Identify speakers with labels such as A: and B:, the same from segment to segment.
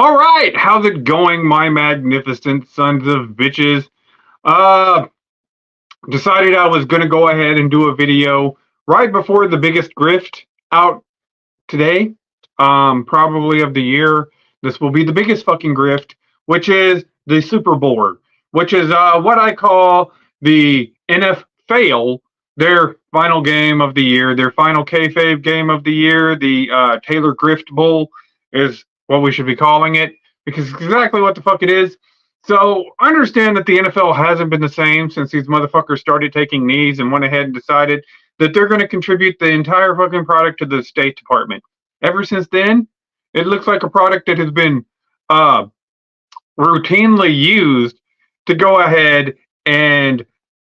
A: All right, how's it going, my magnificent sons of bitches? Uh, Decided I was gonna go ahead and do a video right before the biggest grift out today, probably of the year. This will be the biggest fucking grift, which is the Superbore, which is what I call the NFL, their final game of the year, their final kayfabe game of the year. The Taylor Grift Bowl is what we should be calling it because it's exactly what the fuck it is. So understand that the NFL hasn't been the same since these motherfuckers started taking knees and went ahead and decided that they're going to contribute the entire fucking product to the State Department. Ever since then, it looks like a product that has been uh, routinely used to go ahead and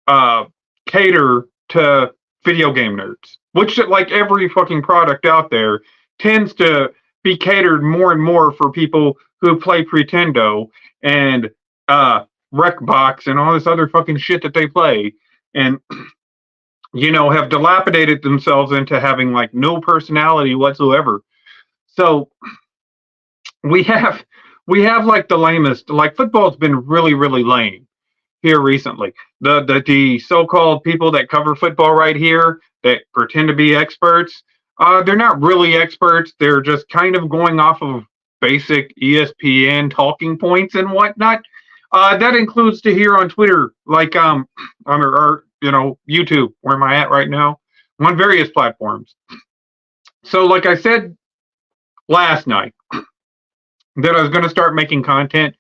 A: uh, cater to video game nerds, which, like every fucking product out there, tends to be catered more and more for people who play Pretendo and Wreckbox and all this other fucking shit that they play. And have dilapidated themselves into having like no personality whatsoever. So we have like the lamest. Like football's been really really lame here recently. The so-called people that cover football right here that pretend to be experts, they're not really experts. They're just kind of going off of basic ESPN talking points and whatnot. That includes to here on Twitter, like or YouTube. Where am I at right now? I'm on various platforms. So, like I said last night, that I was going to start making content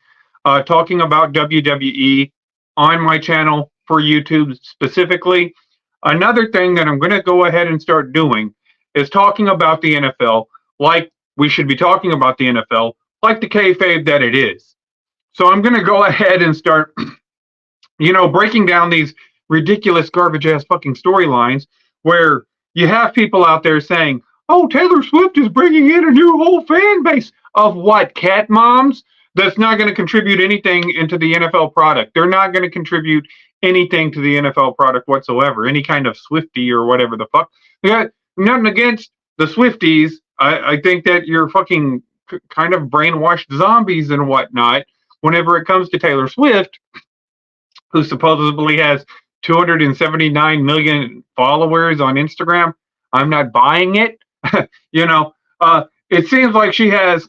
A: talking about WWE on my channel for YouTube specifically. Another thing that I'm going to go ahead and start doing is talking about the NFL like we should be talking about the NFL, like the kayfabe that it is. So I'm going to go ahead and start, breaking down these ridiculous garbage ass fucking storylines where you have people out there saying, "Oh, Taylor Swift is bringing in a new whole fan base of what? Cat moms?" That's not going to contribute anything into the NFL product. They're not going to contribute anything to the NFL product whatsoever. Any kind of Swiftie or whatever the fuck. We got nothing against the Swifties. I think that you're fucking kind of brainwashed zombies and whatnot whenever it comes to Taylor Swift, who supposedly has 279 million followers on Instagram. I'm not buying it. It seems like she has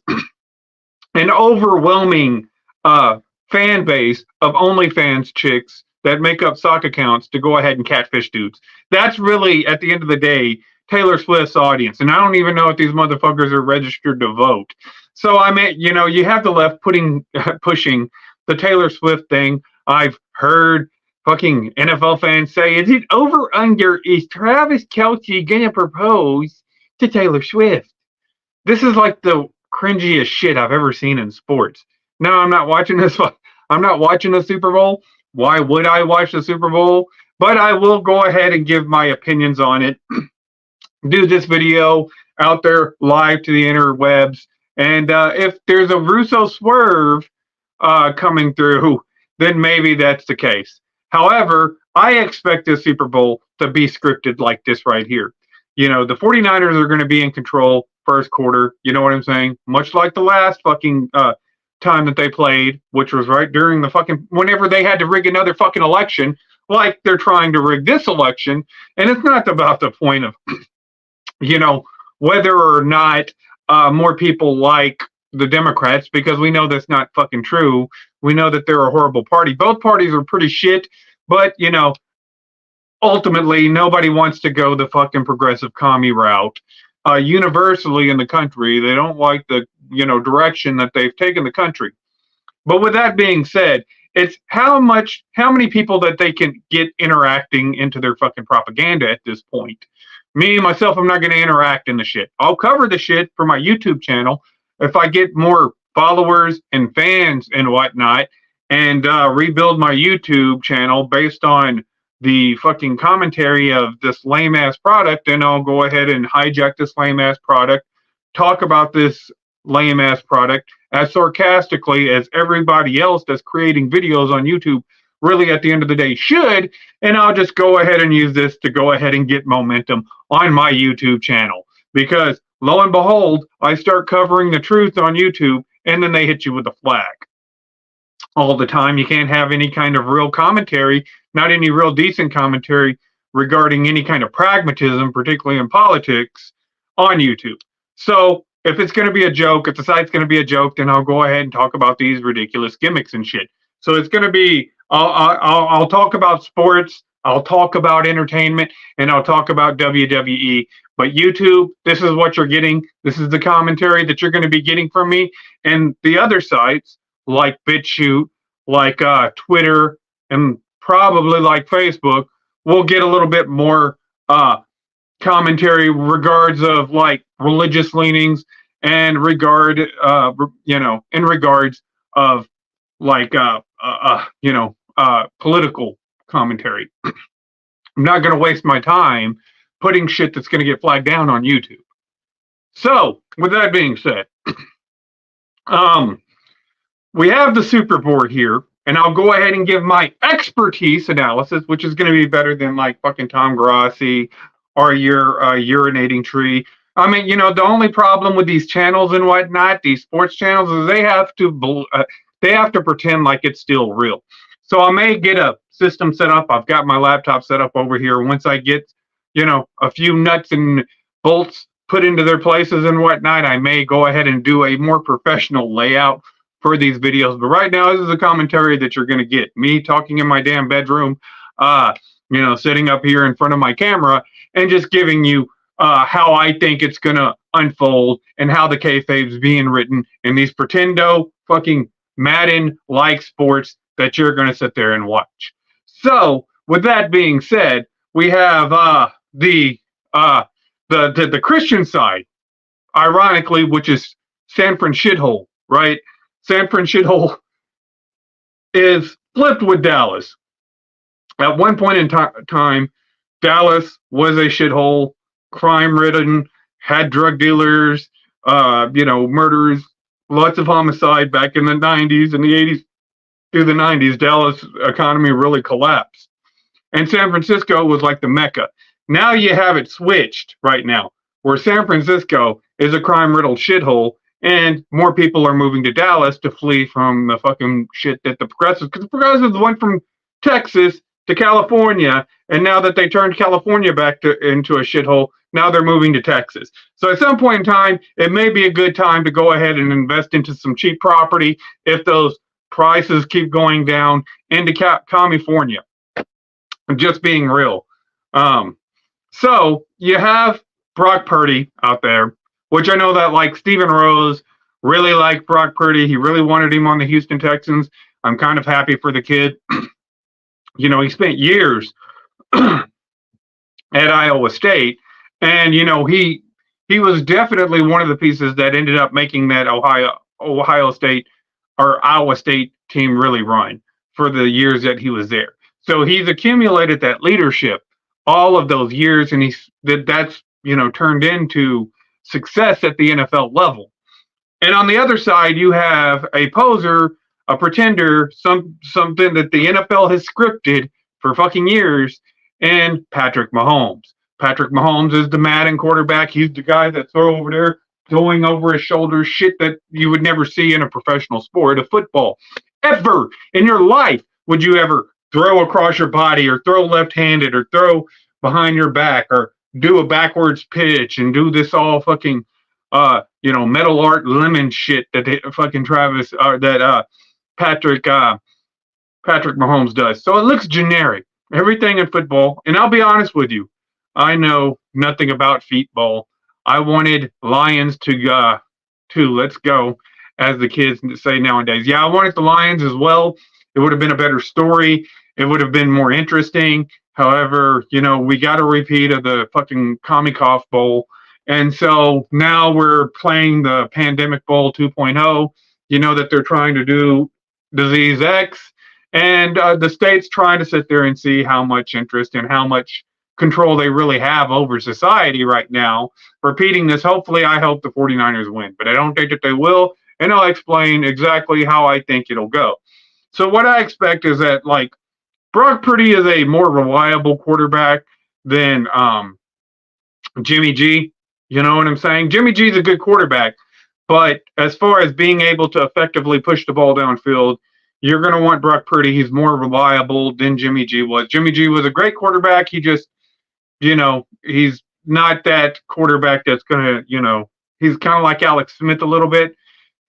A: an overwhelming fan base of OnlyFans chicks that make up sock accounts to go ahead and catfish dudes. That's really, at the end of the day, Taylor Swift's audience. And I don't even know if these motherfuckers are registered to vote. So, I mean, you have the left pushing the Taylor Swift thing. I've heard fucking NFL fans say, "Is it over under? Is Travis Kelce gonna propose to Taylor Swift?" This is like the cringiest shit I've ever seen in sports. No, I'm not watching this. I'm not watching the Super Bowl. Why would I watch the Super Bowl? But I will go ahead and give my opinions on it. Do this video out there live to the interwebs. And if there's a Russo swerve coming through, then maybe that's the case. However, I expect this Super Bowl to be scripted like this right here. The 49ers are going to be in control first quarter. You know what I'm saying? Much like the last fucking time that they played, which was right during the fucking, whenever they had to rig another fucking election, like they're trying to rig this election. And it's not about the point of, whether or not more people like the Democrats, because we know that's not fucking true. We know that they're a horrible party. Both parties are pretty shit, but, ultimately nobody wants to go the fucking progressive commie route. Universally in the country, they don't like the, direction that they've taken the country. But with that being said, it's how many people that they can get interacting into their fucking propaganda at this point. Me, myself, I'm not going to interact in the shit. I'll cover the shit for my YouTube channel if I get more followers and fans and whatnot, and rebuild my YouTube channel based on the fucking commentary of this lame ass product. Then I'll go ahead and hijack this lame ass product, talk about this lame ass product as sarcastically as everybody else that's creating videos on YouTube really at the end of the day should, and I'll just go ahead and use this to go ahead and get momentum on my YouTube channel. Because lo and behold, I start covering the truth on YouTube, and then they hit you with a flag all the time. You can't have any kind of real commentary, not any real decent commentary regarding any kind of pragmatism, particularly in politics, on YouTube. So if it's going to be a joke, if the site's going to be a joke, then I'll go ahead and talk about these ridiculous gimmicks and shit. So it's going to be, I'll talk about sports, I'll talk about entertainment, and I'll talk about WWE. But YouTube, this is what you're getting. This is the commentary that you're going to be getting from me. And the other sites, like BitChute, like Twitter, and probably like Facebook, will get a little bit more commentary regards of like religious leanings and in regards of like political commentary. I'm not going to waste my time putting shit that's going to get flagged down on YouTube. So, with that being said, we have the Superbore here, and I'll go ahead and give my expertise analysis, which is going to be better than like fucking Tom Grassi or your urinating tree. I mean, the only problem with these channels and whatnot, these sports channels, is they have to pretend like it's still real. So I may get a system set up. I've got my laptop set up over here. Once I get, a few nuts and bolts put into their places and whatnot, I may go ahead and do a more professional layout for these videos. But right now, this is a commentary that you're going to get. Me talking in my damn bedroom, sitting up here in front of my camera and just giving you how I think it's going to unfold and how the kayfabe's being written in these pretendo fucking Madden-like sports that you're going to sit there and watch. So, with that being said, we have the Christian side, ironically, which is San Fran shithole, right? San Fran shithole is flipped with Dallas. At one point in time, Dallas was a shithole, crime-ridden, had drug dealers, murders, lots of homicide back in the 90s and the 80s through the 90s. Dallas economy really collapsed. And San Francisco was like the Mecca. Now you have it switched right now, where San Francisco is a crime-riddled shithole, and more people are moving to Dallas to flee from the fucking shit that the progressives, because the progressives went from Texas to California, and now that they turned California back into a shithole, now they're moving to Texas. So at some point in time, it may be a good time to go ahead and invest into some cheap property if those prices keep going down into California. Just being real. So you have Brock Purdy out there, which I know that like Stephen Rose really liked Brock Purdy. He really wanted him on the Houston Texans. I'm kind of happy for the kid. He spent years at Iowa State, and he was definitely one of the pieces that ended up making that Ohio State or Iowa State team really run for the years that he was there. So he's accumulated that leadership all of those years, and that's turned into success at the NFL level. And on the other side, you have a poser, a pretender, something that the NFL has scripted for fucking years, and Patrick Mahomes. Patrick Mahomes is the Madden quarterback. He's the guy that throw over there, throwing over his shoulder, shit that you would never see in a professional sport of football. Ever in your life would you ever throw across your body or throw left-handed or throw behind your back or do a backwards pitch and do this all fucking, metal art lemon shit that Patrick Mahomes does. So it looks generic. Everything in football, and I'll be honest with you, I know nothing about feetball. I wanted Lions to let's go, as the kids say nowadays. Yeah, I wanted the Lions as well. It would have been a better story. It would have been more interesting. However, we got a repeat of the fucking Comic-Con Bowl. And so now we're playing the Pandemic Bowl 2.0, that they're trying to do Disease X. And the state's trying to sit there and see how much interest and how much control they really have over society right now. Repeating this, hopefully, I hope the 49ers win. But I don't think that they will. And I'll explain exactly how I think it'll go. So what I expect is that, like, Brock Purdy is a more reliable quarterback than Jimmy G. You know what I'm saying? Jimmy G is a good quarterback, But as far as being able to effectively push the ball downfield, you're going to want Brock Purdy. He's more reliable than Jimmy G was. Jimmy G was a great quarterback. He just, he's not that quarterback that's going to, he's kind of like Alex Smith a little bit.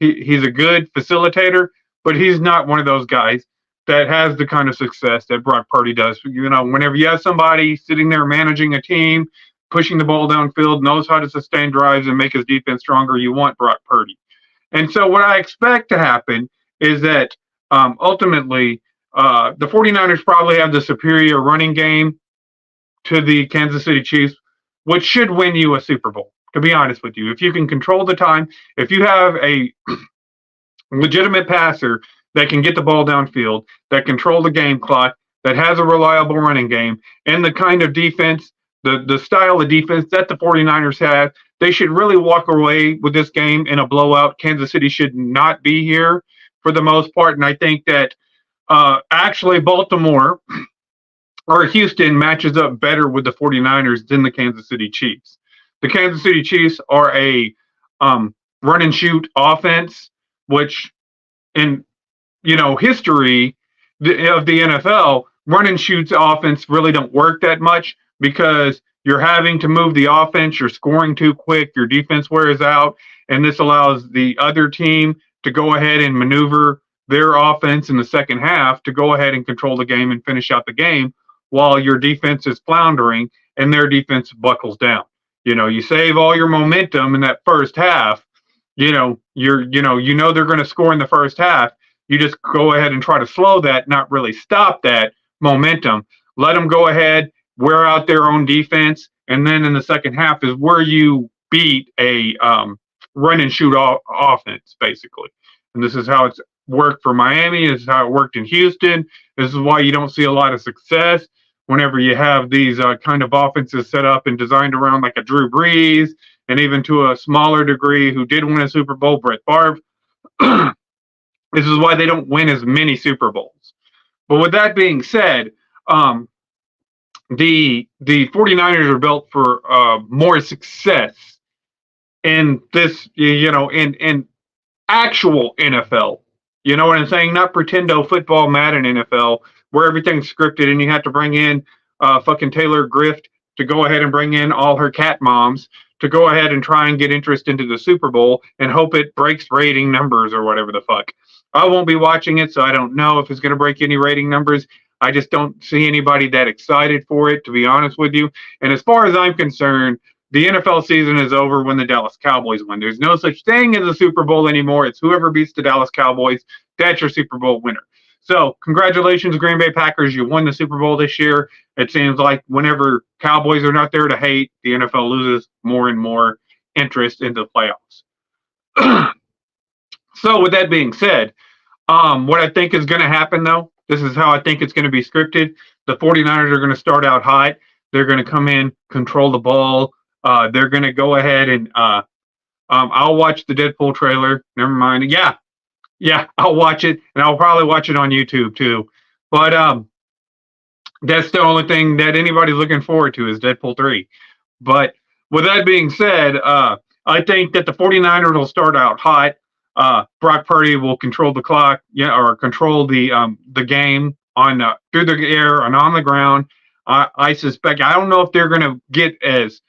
A: He's a good facilitator, but he's not one of those guys that has the kind of success that Brock Purdy does. Whenever you have somebody sitting there managing a team, pushing the ball downfield, knows how to sustain drives and make his defense stronger, you want Brock Purdy. And so what I expect to happen is that ultimately the 49ers probably have the superior running game to the Kansas City Chiefs, which should win you a Super Bowl, to be honest with you. If you can control the time, if you have a legitimate passer that can get the ball downfield, that control the game clock, that has a reliable running game, and the kind of defense, the style of defense that the 49ers have, they should really walk away with this game in a blowout. Kansas City should not be here for the most part. And I think that actually Baltimore or Houston matches up better with the 49ers than the Kansas City Chiefs. The Kansas City Chiefs are a run and shoot offense, which in history of the NFL, run and shoots offense really don't work that much because you're having to move the offense, you're scoring too quick, your defense wears out, and this allows the other team to go ahead and maneuver their offense in the second half to go ahead and control the game and finish out the game while your defense is floundering and their defense buckles down. You save all your momentum in that first half. They're going to score in the first half. You just go ahead and try to slow that, not really stop that momentum. Let them go ahead, wear out their own defense, and then in the second half is where you beat a run and shoot offense, basically. And this is how it's worked for Miami. This is how it worked in Houston. This is why you don't see a lot of success whenever you have these kind of offenses set up and designed around like a Drew Brees, and even to a smaller degree who did win a Super Bowl, Brett Favre. This is why they don't win as many Super Bowls. But with that being said, the 49ers are built for more success in this, in actual NFL. You know what I'm saying? Not pretendo football, Madden NFL, where everything's scripted and you have to bring in fucking Taylor Grift to go ahead and bring in all her cat moms to go ahead and try and get interest into the Super Bowl and hope it breaks rating numbers or whatever the fuck. I won't be watching it, so I don't know if it's going to break any rating numbers. I just don't see anybody that excited for it, to be honest with you. And as far as I'm concerned, the NFL season is over when the Dallas Cowboys win. There's no such thing as a Super Bowl anymore. It's whoever beats the Dallas Cowboys. That's your Super Bowl winner. So congratulations, Green Bay Packers. You won the Super Bowl this year. It seems like whenever Cowboys are not there to hate, the NFL loses more and more interest into the playoffs. So with that being said, what I think is going to happen, though, this is how I think it's going to be scripted. The 49ers are going to start out hot. They're going to come in, control the ball. They're going to go ahead and I'll watch the Deadpool trailer. Never mind. Yeah, I'll watch it, and I'll probably watch it on YouTube too. But that's the only thing that anybody's looking forward to is Deadpool 3. But with that being said, I think that the 49ers will start out hot. Brock Purdy will control the clock, or control the game on through the air and on the ground. I suspect, I don't know if they're going to get as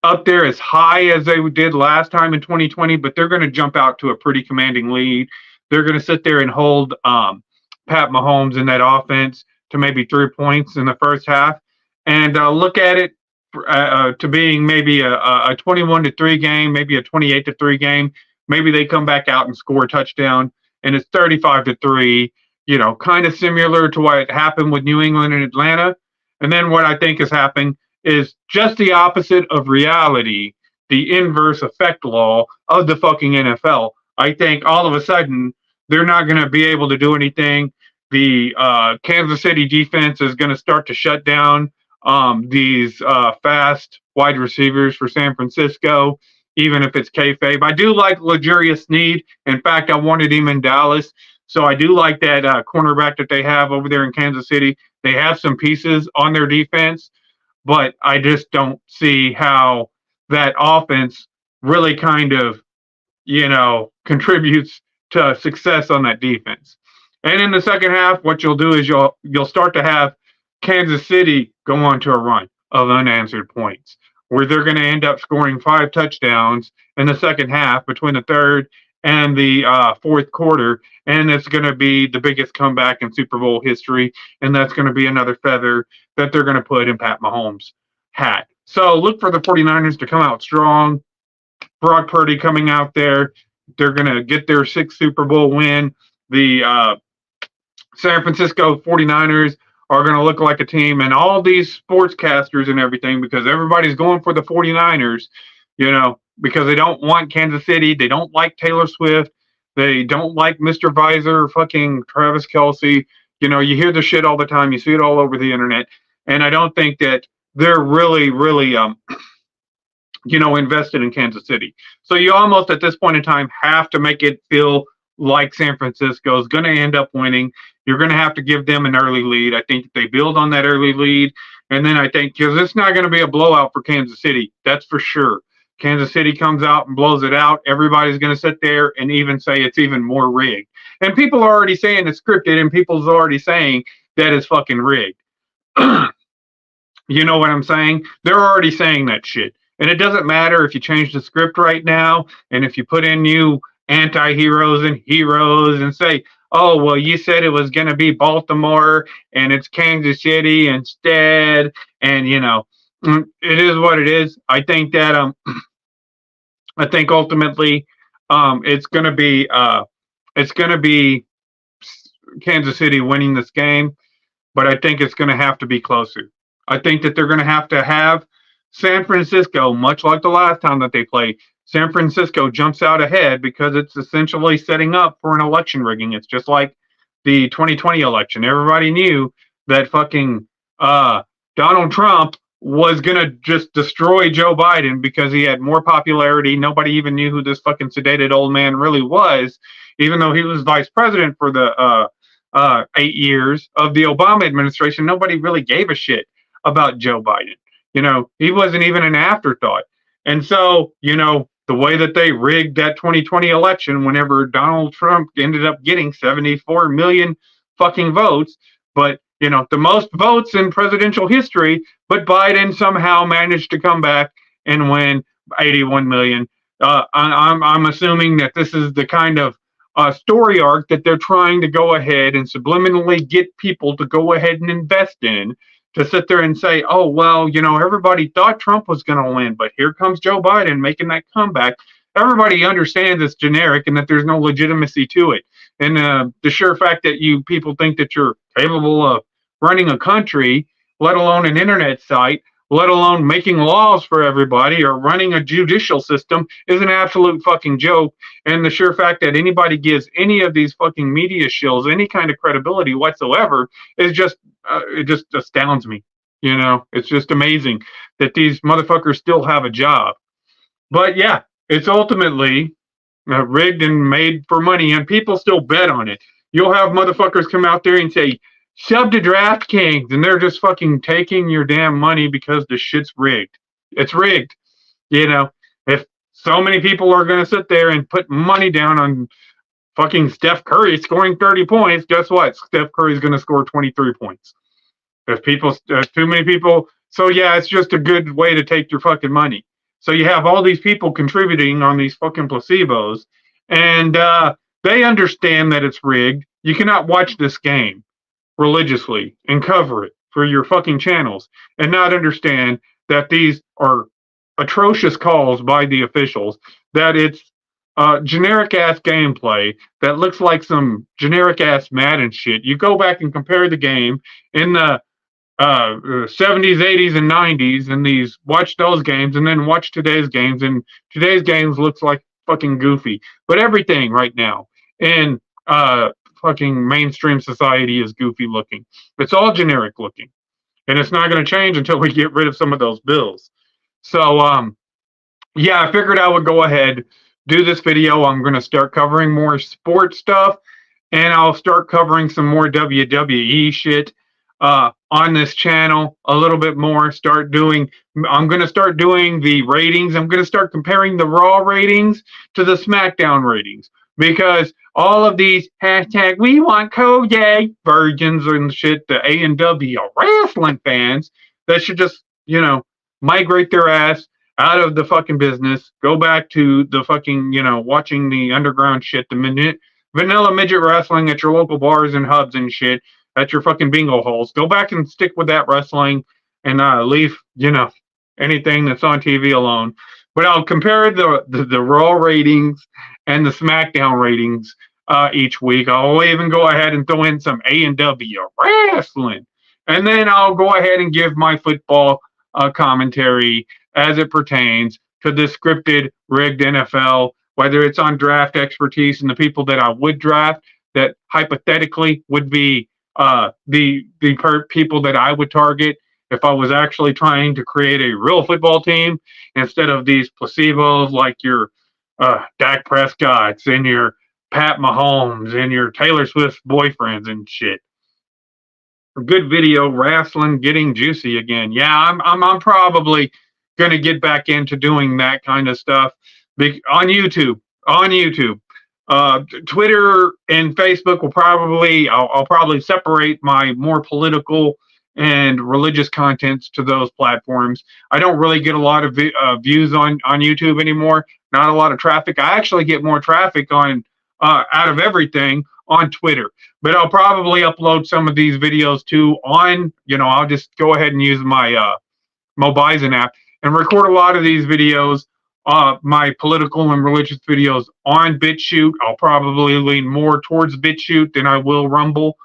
A: up there as high as they did last time in 2020, but they're going to jump out to a pretty commanding lead. They're going to sit there and hold Pat Mahomes in that offense to maybe 3 points in the first half, and look at it to being maybe a 21-3 game, maybe a 28-3 game. Maybe they come back out and score a touchdown, and it's 35-3. Kind of similar to what happened with New England and Atlanta. And then what I think is happening is just the opposite of reality, the inverse effect law of the fucking NFL. I think all of a sudden they're not going to be able to do anything. The Kansas City defense is going to start to shut down these fast wide receivers for San Francisco, even if it's kayfabe. I do like L'Jarius Sneed. In fact, I wanted him in Dallas. So I do like that cornerback that they have over there in Kansas City. They have some pieces on their defense, but I just don't see how that offense really kind of, contributes to success on that defense. And in the second half, what you'll do is you'll start to have Kansas City go on to a run of unanswered points, where they're going to end up scoring 5 touchdowns in the second half between the third and the fourth quarter, and it's going to be the biggest comeback in Super Bowl history, and that's going to be another feather that they're going to put in Pat Mahomes' hat. So look for the 49ers to come out strong. Brock Purdy coming out there. They're going to get their 6th Super Bowl win. The San Francisco 49ers are going to look like a team, and all these sportscasters and everything, because everybody's going for the 49ers, because they don't want Kansas City. They don't like Taylor Swift. They don't like Mr. Visor, fucking Travis Kelce. You hear the shit all the time. You see it all over the internet. And I don't think that they're really, really, invested in Kansas City. So you almost, at this point in time, have to make it feel like San Francisco is going to end up winning. You're going to have to give them an early lead. I think they build on that early lead. And then I think, because it's not going to be a blowout for Kansas City, that's for sure. Kansas City comes out and blows it out. Everybody's going to sit there and even say it's even more rigged. And people are already saying it's scripted, and people's already saying that it's fucking rigged. You know what I'm saying? They're already saying that shit. And it doesn't matter if you change the script right now, and if you put in new anti-heroes and heroes and say, oh, well, you said it was going to be Baltimore and it's Kansas City instead. And, it is what it is. I think that, I think ultimately, it's going to be Kansas City winning this game, but I think it's going to have to be closer. I think that they're going to have San Francisco, much like the last time that they played. San Francisco jumps out ahead because it's essentially setting up for an election rigging. It's just like the 2020 election. Everybody knew that fucking Donald Trump was going to just destroy Joe Biden because he had more popularity. Nobody even knew who this fucking sedated old man really was, even though he was vice president for the 8 years of the Obama administration. Nobody really gave a shit about Joe Biden. He wasn't even an afterthought. And so, the way that they rigged that 2020 election, whenever Donald Trump ended up getting 74 million fucking votes, but, the most votes in presidential history, but Biden somehow managed to come back and win 81 million. I'm assuming that this is the kind of story arc that they're trying to go ahead and subliminally get people to go ahead and invest in, to sit there and say, oh, well, everybody thought Trump was going to win, but here comes Joe Biden making that comeback. Everybody understands it's generic and that there's no legitimacy to it. And the sheer fact that you people think that you're capable of running a country, let alone an internet site, let alone making laws for everybody or running a judicial system, is an absolute fucking joke. And the sheer fact that anybody gives any of these fucking media shills any kind of credibility whatsoever is just, it just astounds me. It's just amazing that these motherfuckers still have a job. But yeah, it's ultimately rigged and made for money, and people still bet on it. You'll have motherfuckers come out there and say, sub to DraftKings, and they're just fucking taking your damn money because the shit's rigged. It's rigged. If so many people are going to sit there and put money down on fucking Steph Curry scoring 30 points, guess what? Steph Curry's going to score 23 points. If too many people, so yeah, it's just a good way to take your fucking money. So you have all these people contributing on these fucking placebos, and they understand that it's rigged. You cannot watch this game religiously and cover it for your fucking channels and not understand that these are atrocious calls by the officials, that it's generic ass gameplay that looks like some generic ass Madden shit. You go back and compare the game in the 70s, 80s, and 90s, and watch those games, and then watch today's games, and today's games looks like fucking goofy. But everything right now in fucking mainstream society is goofy looking. It's all generic looking, and it's not going to change until we get rid of some of those bills. So yeah, I figured I would go ahead, do this video. I'm going to start covering more sports stuff, and I'll start covering some more WWE shit. on this channel a little bit more. I'm going to start doing the ratings. I'm going to start comparing the Raw ratings to the SmackDown ratings because all of these hashtag we want Cody virgins and shit, the A&W wrestling fans that should just, migrate their ass out of the fucking business, go back to the fucking, watching the underground shit, the vanilla midget wrestling at your local bars and hubs and shit, at your fucking bingo halls. Go back and stick with that wrestling and leave, anything that's on TV alone. But I'll compare the Raw ratings and the SmackDown ratings each week. I'll even go ahead and throw in some A&W wrestling. And then I'll go ahead and give my football commentary as it pertains to the scripted, rigged NFL, whether it's on draft expertise and the people that I would draft that hypothetically would be the people that I would target if I was actually trying to create a real football team instead of these placebos like your Dak Prescott's and your Pat Mahomes and your Taylor Swift boyfriends and shit. Good video, wrestling getting juicy again. Yeah, I'm probably gonna get back into doing that kind of stuff on YouTube. Twitter and Facebook will I'll probably separate my more political and religious contents to those platforms. I don't really get a lot of views on YouTube anymore. Not a lot of traffic. I actually get more traffic on out of everything on Twitter. But I'll probably upload some of these videos too on, I'll just go ahead and use my Mobizen app and record a lot of these videos, my political and religious videos on BitChute. I'll probably lean more towards BitChute than I will Rumble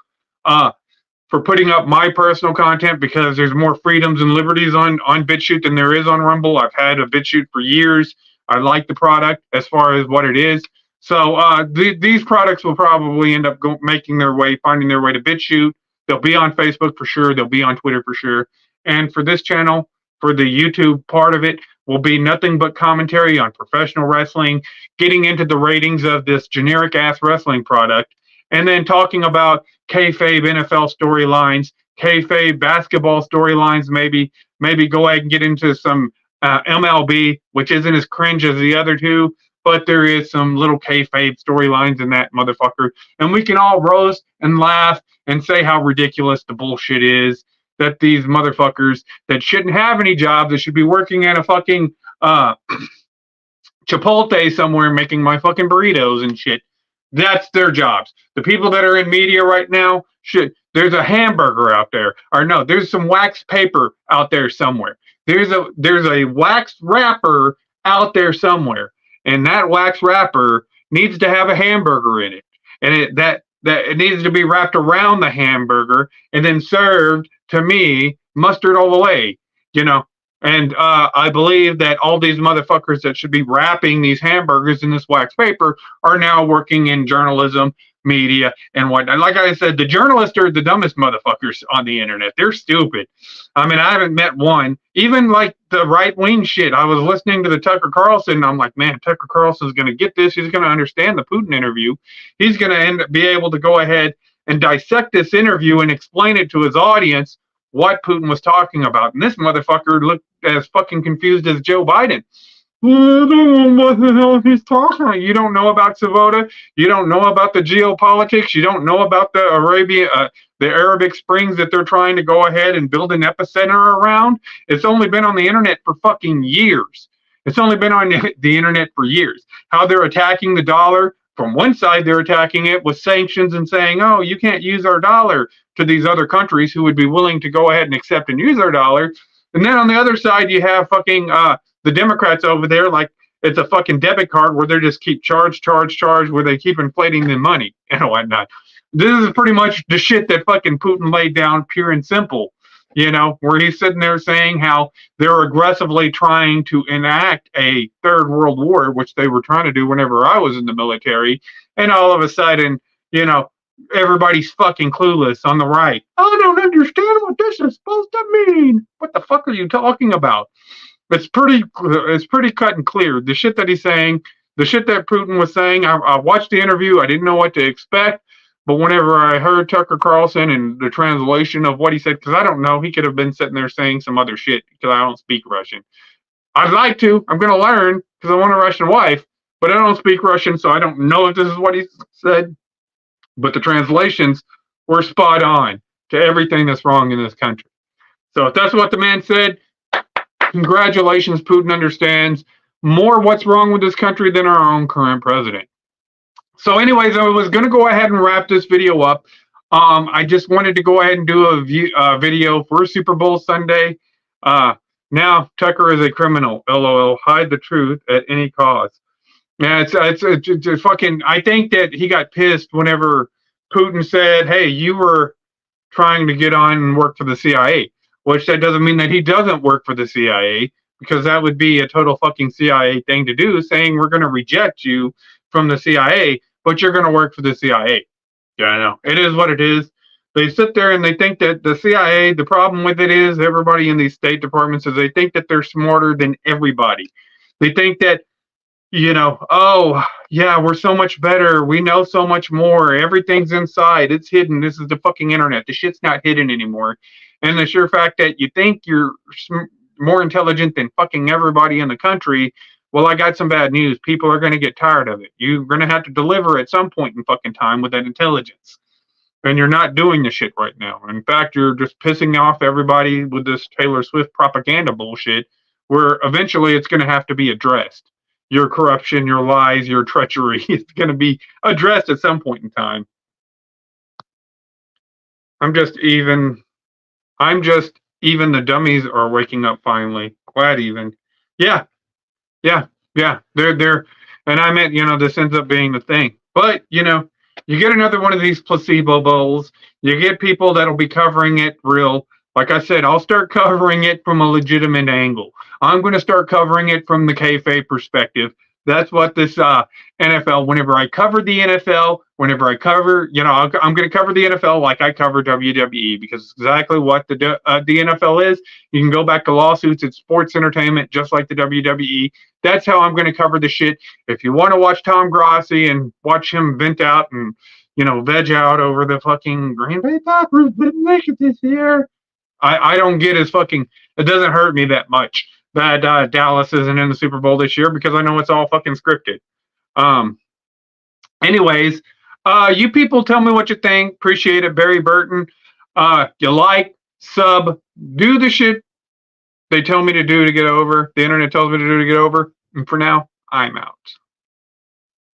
A: for putting up my personal content because there's more freedoms and liberties on BitChute than there is on Rumble. I've had a BitChute for years. I like the product as far as what it is. So these products will probably end up finding their way to BitChute. They'll be on Facebook for sure. They'll be on Twitter for sure. And for this channel, for the YouTube part of it, will be nothing but commentary on professional wrestling, getting into the ratings of this generic-ass wrestling product, and then talking about kayfabe NFL storylines, kayfabe basketball storylines, maybe go ahead and get into some MLB, which isn't as cringe as the other two, but there is some little kayfabe storylines in that motherfucker. And we can all roast and laugh and say how ridiculous the bullshit is that these motherfuckers that shouldn't have any jobs, that should be working at a fucking Chipotle somewhere making my fucking burritos and shit. That's their jobs. The people that are in media right now there's a hamburger out there. Or no, there's some wax paper out there somewhere. There's a wax wrapper out there somewhere. And that wax wrapper needs to have a hamburger in it. And it needs to be wrapped around the hamburger and then served to me, mustard all the way, And I believe that all these motherfuckers that should be wrapping these hamburgers in this wax paper are now working in journalism, media, and whatnot. Like I said, the journalists are the dumbest motherfuckers on the internet. They're stupid. I mean, I haven't met one. Even like the right-wing shit. I was listening to the Tucker Carlson, and I'm like, man, Tucker Carlson's going to get this. He's going to understand the Putin interview. He's going to be able to go ahead and dissect this interview and explain it to his audience what Putin was talking about. And this motherfucker looked as fucking confused as Joe Biden. I don't know what the hell he's talking about. You don't know about Savota. You don't know about the geopolitics. You don't know about the Arabic Springs that they're trying to go ahead and build an epicenter around. It's only been on the internet for fucking years. It's only been on the internet for years. How they're attacking the dollar. From one side, they're attacking it with sanctions and saying, oh, you can't use our dollar to these other countries who would be willing to go ahead and accept and use our dollar. And then on the other side, you have fucking the Democrats over there, like it's a fucking debit card where they just keep charge, where they keep inflating the money and whatnot. This is pretty much the shit that fucking Putin laid down, pure and simple, where he's sitting there saying how they're aggressively trying to enact a third world war, which they were trying to do whenever I was in the military. And all of a sudden, everybody's fucking clueless on the right. I don't understand what this is supposed to mean. What the fuck are you talking about? It's pretty cut and clear. The shit that he's saying, the shit that Putin was saying, I watched the interview. I didn't know what to expect. But whenever I heard Tucker Carlson and the translation of what he said, because I don't know, he could have been sitting there saying some other shit because I don't speak Russian. I'd like to. I'm going to learn because I want a Russian wife, but I don't speak Russian, so I don't know if this is what he said. But the translations were spot on to everything that's wrong in this country. So if that's what the man said, congratulations, Putin understands more what's wrong with this country than our own current president. So anyways, I was going to go ahead and wrap this video up. I just wanted to go ahead and do a video for Super Bowl Sunday. Now Tucker is a criminal. LOL. Hide the truth at any cost. Yeah, it's fucking. I think that he got pissed whenever Putin said, "Hey, you were trying to get on and work for the CIA," which that doesn't mean that he doesn't work for the CIA, because that would be a total fucking CIA thing to do, saying we're going to reject you from the CIA, but you're going to work for the CIA. Yeah, I know. It is what it is. They sit there and they think that the CIA, the problem with it is everybody in these state departments is they think that they're smarter than everybody. They think that, oh, yeah, we're so much better. We know so much more. Everything's inside. It's hidden. This is the fucking internet. The shit's not hidden anymore. And the sheer fact that you think you're more intelligent than fucking everybody in the country, well, I got some bad news. People are going to get tired of it. You're going to have to deliver at some point in fucking time with that intelligence. And you're not doing the shit right now. In fact, you're just pissing off everybody with this Taylor Swift propaganda bullshit, where eventually it's going to have to be addressed. Your corruption, your lies, your treachery is going to be addressed at some point in time. I'm just even the dummies are waking up finally. Glad even. Yeah. They're, and I meant, this ends up being the thing. But, you get another one of these placebo bowls. You get people that'll be covering it real. Like I said, I'll start covering it from a legitimate angle. I'm going to start covering it from the kayfabe perspective. That's what this NFL, whenever I cover the NFL, I'm going to cover the NFL like I cover WWE, because it's exactly what the NFL is. You can go back to lawsuits. It's sports entertainment, just like the WWE. That's how I'm going to cover the shit. If you want to watch Tom Grossi and watch him vent out and, veg out over the fucking Green Bay Packers didn't make it this year, I don't get his fucking, it doesn't hurt me that much that Dallas isn't in the Super Bowl this year, because I know it's all fucking scripted. Anyways, you people tell me what you think. Appreciate it. Barry Burton. You like, sub, do the shit they tell me to do to get over. The internet tells me to do to get over. And for now, I'm out.